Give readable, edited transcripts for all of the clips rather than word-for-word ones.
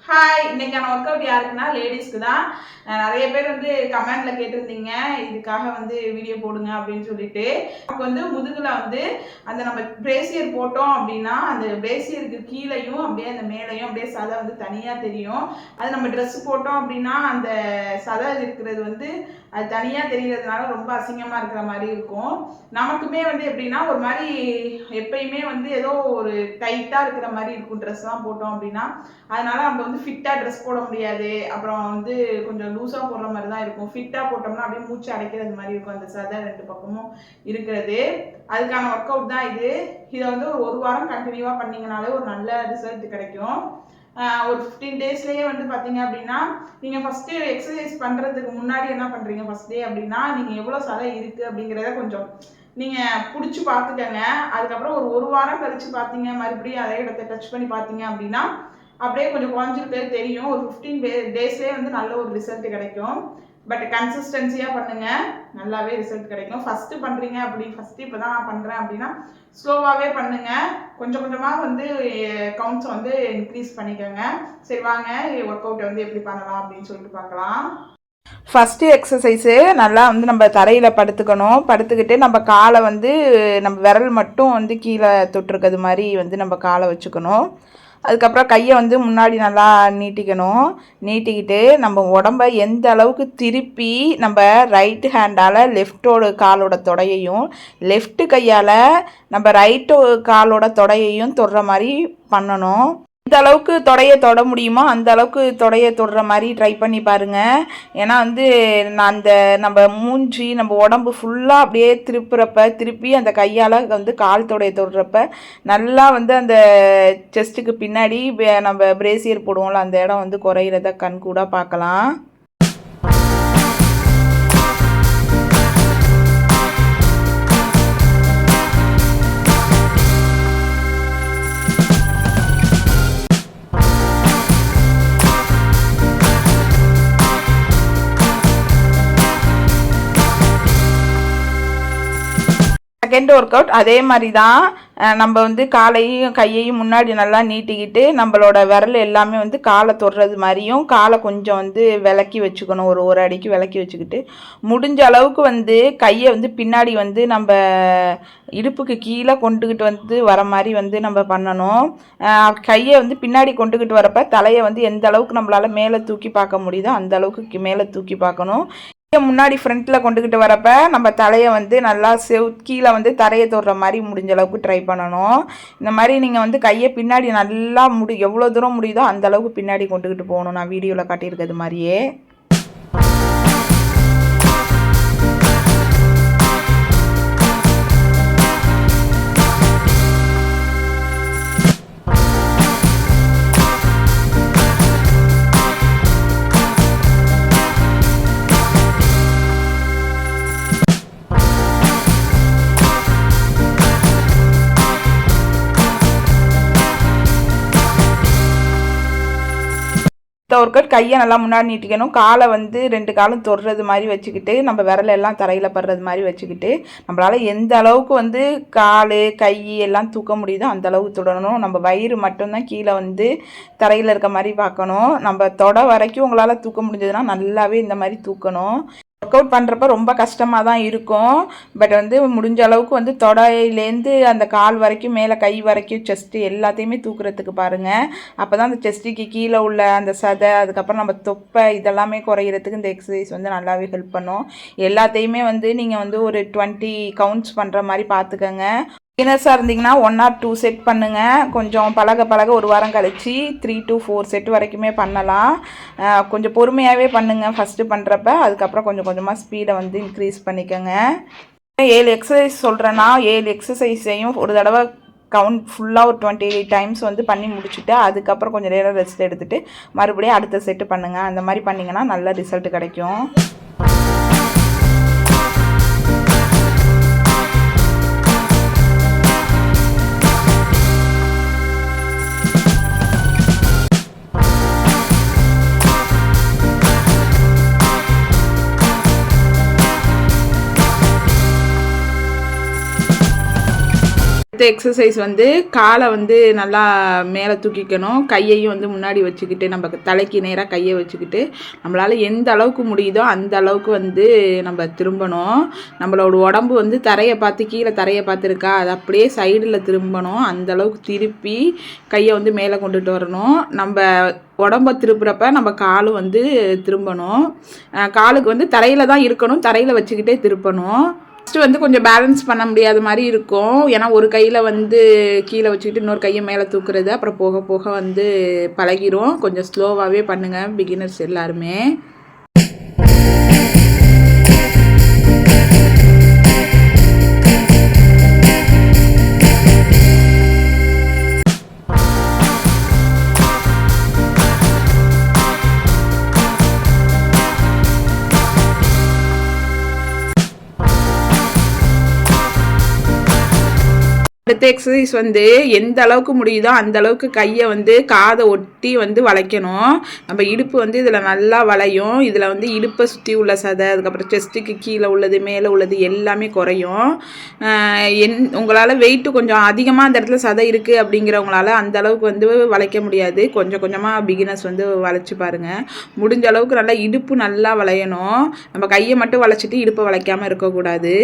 Hi, இன்னைக்கான work out யாருக்குன்னா லேடிஸ்க்கு தான். நிறைய பேர் வந்து கமெண்ட்ல கேட்டிருந்தீங்க, இதுக்காக வந்து வீடியோ போடுங்க அப்படின்னு சொல்லிட்டு. நமக்கு வந்து முதுகுல வந்து அந்த நம்ம பிரேசியர் போட்டோம் அப்படின்னா, அந்த பிரேசியருக்கு கீழையும் அப்படியே அந்த மேலையும் அப்படியே சதை வந்து தனியா தெரியும். அது நம்ம ட்ரெஸ் போட்டோம் அப்படின்னா அந்த சதை இருக்கிறது வந்து அது தனியா தெரியறதுனால ரொம்ப அசிங்கமா இருக்கிற மாதிரி இருக்கும். நமக்குமே வந்து எப்படின்னா ஒரு மாதிரி எப்பயுமே வந்து ஏதோ ஒரு டைட்டா இருக்கிற மாதிரி இருக்கும் ட்ரெஸ் எல்லாம் போட்டோம் அப்படின்னா. அதனால நம்ம வந்து ஃபிட்டா ட்ரெஸ் போட முடியாது. அப்புறம் வந்து கொஞ்சம் லூஸா போடுற மாதிரி தான் இருக்கும். ஃபிட்டா போட்டோம்னா அப்படியே மூச்சு அடைக்கிறது மாதிரி இருக்கும் அந்த சதை 2 பக்கமும் இருக்கிறது. அதுக்கான ஒர்க் அவுட் தான் இது. இதை வந்து ஒரு வாரம் கண்டினியூவா பண்ணீங்கனாலே ஒரு நல்ல ரிசல்ட் கிடைக்கும். ஒரு 15 டேஸ்லயே வந்து பார்த்தீங்க அப்படின்னா, நீங்க ஃபர்ஸ்ட் எக்ஸசைஸ் பண்றதுக்கு முன்னாடி என்ன பண்றீங்க ஃபர்ஸ்ட் டே அப்படின்னா, நீங்க எவ்வளவு சதை இருக்கு அப்படிங்கிறத கொஞ்சம் நீங்க புடிச்சு பார்த்துக்கங்க. அதுக்கப்புறம் ஒரு வாரம் கழிச்சு பார்த்தீங்க, மறுபடியும் அதே இடத்தை டச் பண்ணி பார்த்தீங்க அப்படின்னா அப்படியே கொஞ்சம் குறைஞ்சிருக்கிறது தெரியும். ஒரு 15 டேஸ்லேயே வந்து நல்ல ஒரு ரிசல்ட் கிடைக்கும். பட் கன்சிஸ்டன்சியாக பண்ணுங்க, நல்லாவே ரிசல்ட் கிடைக்கும். ஃபஸ்ட்டு பண்ணுறீங்க அப்படி ஃபஸ்ட்டு இப்போ தான் நான் பண்ணுறேன் அப்படின்னா ஸ்லோவாகவே பண்ணுங்க. கொஞ்சம் கொஞ்சமாக வந்து கவுண்ட்ஸை வந்து இன்க்ரீஸ் பண்ணிக்கோங்க. சரி வாங்க ஒர்க் அவுட்டை வந்து எப்படி பண்ணலாம் அப்படின்னு சொல்லிட்டு பார்க்கலாம். ஃபஸ்ட்டு எக்ஸசைஸு நல்லா வந்து நம்ம தரையில் படுத்துக்கணும். படுத்துக்கிட்டு நம்ம காலை வந்து நம்ம விரல் மட்டும் வந்து கீழே தொட்டிருக்கிறது மாதிரி வந்து நம்ம காலை வச்சுக்கணும். அதுக்கப்புறம் கையை வந்து முன்னாடி நல்லா நீட்டிக்கணும். நீட்டிக்கிட்டு நம்ம உடம்ப எந்த அளவுக்கு திருப்பி நம்ம ரைட்டு ஹேண்டால் லெஃப்டோட காலோட தொடையையும், லெஃப்ட்டு கையால் நம்ம ரைட்டு காலோட தொடையையும் தொடுற மாதிரி பண்ணணும். எந்த அளவுக்கு தொடைய தொட முடியுமோ அந்த அளவுக்கு தொடைய தொடுற மாதிரி ட்ரை பண்ணி பாருங்கள். ஏன்னா வந்து நான் அந்த நம்ம மூஞ்சி நம்ம உடம்பு ஃபுல்லாக அப்படியே திருப்பி அந்த கையால் வந்து கால் தொடைய தொடுறப்ப நல்லா வந்து அந்த செஸ்ட்டுக்கு பின்னாடி நம்ம பிரேசியர் போடுவோம்ல அந்த இடம் வந்து குறையிறத கண் கூட பார்க்கலாம். செகண்ட் ஒர்க் அவுட் அதே மாதிரி தான். நம்ம வந்து காலையும் கையையும் முன்னாடி நல்லா நீட்டிக்கிட்டு நம்மளோட விரல் எல்லாமே வந்து காலை தொடுறது மாதிரியும் காலை கொஞ்சம் வந்து விலக்கி வச்சுக்கணும். ஒரு அடிக்கு விலக்கி வச்சுக்கிட்டு முடிஞ்ச அளவுக்கு வந்து கையை வந்து பின்னாடி வந்து நம்ம இடுப்புக்கு கீழே கொண்டுக்கிட்டு வந்து வர மாதிரி வந்து நம்ம பண்ணணும். கையை வந்து பின்னாடி கொண்டுக்கிட்டு வரப்ப தலையை வந்து எந்த அளவுக்கு நம்மளால் மேலே தூக்கி பார்க்க முடியுதோ அந்த அளவுக்கு மேலே தூக்கி பார்க்கணும். முன்னாடி ஃப்ரண்ட்டில் கொண்டுக்கிட்டு வரப்ப நம்ம தலையை வந்து நல்லா கீழே வந்து தரையை தொடுற மாதிரி முடிஞ்ச அளவுக்கு ட்ரை பண்ணணும். இந்த மாதிரி நீங்கள் வந்து கையை பின்னாடி நல்லா எவ்வளோ தூரம் முடியுதோ அந்த அளவுக்கு பின்னாடி கொண்டுக்கிட்டு போகணும். நான் வீடியோவில் காட்டியிருக்கிறது மாதிரியே. இந்த ஒர்க் அவுட் கையை நல்லா முன்னாடி நீட்டிக்கணும். காலை வந்து 2 காலும் தொடுறது மாதிரி வச்சுக்கிட்டு நம்ம விரல் எல்லாம் தரையில் படுறது மாதிரி வச்சுக்கிட்டு நம்மளால் எந்த அளவுக்கு வந்து கால் கை எல்லாம் தூக்க முடியுதோ அந்த அளவுக்கு தொடரணும். நம்ம வயிறு மட்டும்தான் கீழே வந்து தரையில் இருக்க மாதிரி பார்க்கணும். நம்ம தொட வரைக்கும் உங்களால் தூக்க முடிஞ்சதுன்னா நல்லாவே இந்த மாதிரி தூக்கணும். ஒர்க் அவுட் பண்ணுறப்ப ரொம்ப கஷ்டமாக தான் இருக்கும். பட் வந்து முடிஞ்ச அளவுக்கு வந்து தொடையிலேருந்து அந்த கால் வரைக்கும் மேலே கை வரைக்கும் செஸ்ட்டு எல்லாத்தையுமே தூக்குறதுக்கு பாருங்கள். அப்போ தான் அந்த செஸ்ட்டுக்கு கீழே உள்ள அந்த சதை அதுக்கப்புறம் நம்ம தொப்பை இதெல்லாமே குறையிறதுக்கு இந்த எக்ஸசைஸ் வந்து நல்லாவே ஹெல்ப் பண்ணும். எல்லாத்தையுமே வந்து நீங்கள் வந்து ஒரு 20 கவுண்ட்ஸ் பண்ணுற மாதிரி பார்த்துக்கோங்க. பிகினர்ஸாக இருந்தீங்கன்னா 1 or 2 செட் பண்ணுங்கள். கொஞ்சம் பழக ஒரு வாரம் கழிச்சு 3 to 4 செட் வரைக்குமே பண்ணலாம். கொஞ்சம் பொறுமையாகவே பண்ணுங்கள் ஃபஸ்ட்டு பண்ணுறப்ப. அதுக்கப்புறம் கொஞ்சம் கொஞ்சமாக ஸ்பீடை வந்து இன்க்ரீஸ் பண்ணிக்கோங்க. 7 எக்ஸசைஸ் சொல்கிறேன்னா 7 எக்ஸசைஸையும் ஒரு தடவை கவுண்ட் ஃபுல்லாக ஒரு 20 டைம்ஸ் வந்து பண்ணி முடிச்சுட்டு அதுக்கப்புறம் கொஞ்சம் நேரம் ரெஸ்ட் எடுத்துகிட்டு மறுபடியும் அடுத்த செட்டு பண்ணுங்கள். அந்த மாதிரி பண்ணிங்கன்னா நல்ல ரிசல்ட் கிடைக்கும். அடுத்த எக்ஸசைஸ் வந்து காலை வந்து நல்லா மேலே தூக்கிக்கணும். கையையும் வந்து முன்னாடி வச்சுக்கிட்டு நம்ம தலைக்கு நேராக கையை வச்சுக்கிட்டு நம்மளால் எந்த அளவுக்கு முடியுதோ அந்த அளவுக்கு வந்து நம்ம திரும்பணும். நம்மளோட உடம்பு வந்து தரையை பார்த்து கீழே தரையை பார்த்துருக்கா, அது அப்படியே சைடில் திரும்பணும். அந்த அளவுக்கு திருப்பி கையை வந்து மேலே கொண்டுட்டு வரணும். நம்ம உடம்ப திருப்புறப்ப நம்ம காலும் வந்து திரும்பணும். காலுக்கு வந்து தரையில் தான் இருக்கணும், தரையில் வச்சுக்கிட்டே திருப்பணும். ஃபஸ்ட்டு வந்து கொஞ்சம் பேலன்ஸ் பண்ண முடியாத மாதிரி இருக்கும். ஏன்னா ஒரு கையில் வந்து கீழே வச்சுக்கிட்டு இன்னொரு கையை மேலே தூக்குறது. அப்புறம் போக போக வந்து பழகிரும். கொஞ்சம் ஸ்லோவாகவே பண்ணுங்கள் பிகினர்ஸ் எல்லாருமே. அடுத்த எக்ஸசைஸ் வந்து எந்த அளவுக்கு முடியுதோ அந்த அளவுக்கு கையை வந்து காதை ஒட்டி வந்து வளைக்கணும். நம்ம இடுப்பு வந்து இதில் நல்லா வளையும். இதில் வந்து இடுப்பை சுற்றி உள்ள சதை, அதுக்கப்புறம் செஸ்ட்டுக்கு கீழே உள்ளது மேலே உள்ளது எல்லாமே குறையும். உங்களால் வெயிட்டு கொஞ்சம் அதிகமாக அந்த இடத்துல சதை இருக்குது அப்படிங்கிறவங்களால அந்த அளவுக்கு வந்து வளைக்க முடியாது. கொஞ்சம் கொஞ்சமாக பிகினர்ஸ் வந்து வளைச்சி பாருங்கள். முடிஞ்ச அளவுக்கு நல்லா இடுப்பு நல்லா வளையணும். நம்ம கையை மட்டும் வளைச்சிட்டு இடுப்பை வளைக்காமல் இருக்கக்கூடாது.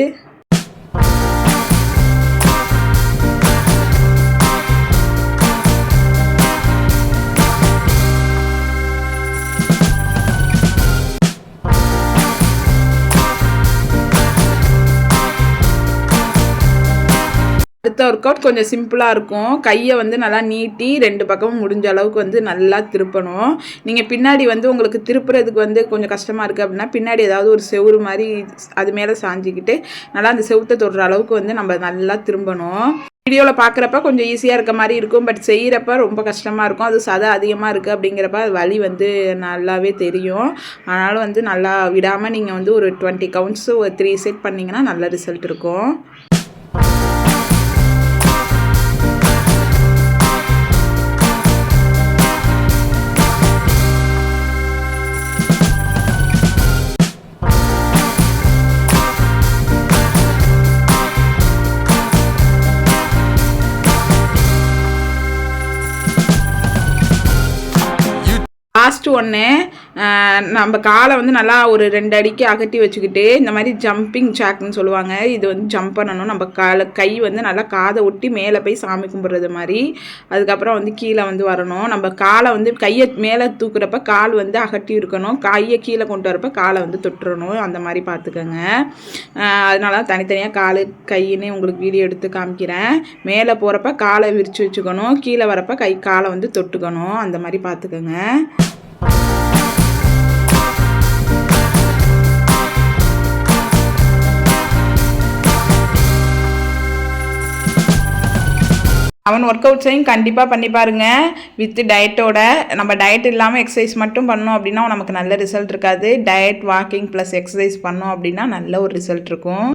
அடுத்த ஒர்க் அவுட் கொஞ்சம் சிம்பிளாக இருக்கும். கையை வந்து நல்லா நீட்டி 2 பக்கமும் முடிஞ்ச அளவுக்கு வந்து நல்லா திருப்பணும். நீங்கள் பின்னாடி வந்து உங்களுக்கு திருப்புறதுக்கு வந்து கொஞ்சம் கஷ்டமாக இருக்குது அப்படின்னா பின்னாடி ஏதாவது ஒரு செவுறு மாதிரி அது மேலே சாஞ்சிக்கிட்டு நல்லா அந்த செவுத்தை தொடுற அளவுக்கு வந்து நம்ம நல்லா திரும்பணும். வீடியோவில் பார்க்குறப்ப கொஞ்சம் ஈஸியாக இருக்க மாதிரி இருக்கும், பட் செய்கிறப்ப ரொம்ப கஷ்டமாக இருக்கும். அது சதை அதிகமாக இருக்குது அப்படிங்கிறப்ப அது வலி வந்து நல்லாவே தெரியும். அதனால் வந்து நல்லா விடாமல் நீங்கள் வந்து ஒரு 20 கவுண்ட்ஸு ஒரு 3 செட் பண்ணிங்கன்னா நல்ல ரிசல்ட் இருக்கும். லாஸ்ட்டு ஒன்று, நம்ம காலை வந்து நல்லா ஒரு 2 அடிக்கு அகட்டி வச்சுக்கிட்டு இந்த மாதிரி ஜம்பிங் ஜாக்னு சொல்லுவாங்க. இது வந்து ஜம்ப் பண்ணணும். நம்ம கை வந்து நல்லா காதை ஒட்டி மேலே போய் சாமி கும்பிட்றது மாதிரி. அதுக்கப்புறம் வந்து கீழே வந்து வரணும். நம்ம காலை வந்து கையை மேலே தூக்குறப்ப கால் வந்து அகட்டி இருக்கணும். கையை கீழே கொண்டு வரப்போ காலை வந்து தொட்டுறணும். அந்த மாதிரி பார்த்துக்கோங்க. அதனால தனித்தனியாக கால் கையின்னு உங்களுக்கு வீடியோ எடுத்து காமிக்கிறேன். மேலே போகிறப்ப காலை விரித்து வச்சுக்கணும், கீழே வரப்போ காலை வந்து தொட்டுக்கணும். அந்த மாதிரி பார்த்துக்கோங்க. அவன் ஒர்க் அவுட்ஸையும் கண்டிப்பாக பண்ணி பாருங்கள் வித் டயட்டோட. நம்ம டயட் இல்லாமல் எக்ஸசைஸ் மட்டும் பண்ணோம் அப்படின்னா நமக்கு நல்ல ரிசல்ட் இருக்காது. டயட், வாக்கிங் ப்ளஸ் எக்ஸசைஸ் பண்ணோம் அப்படின்னா நல்ல ஒரு ரிசல்ட் இருக்கும்.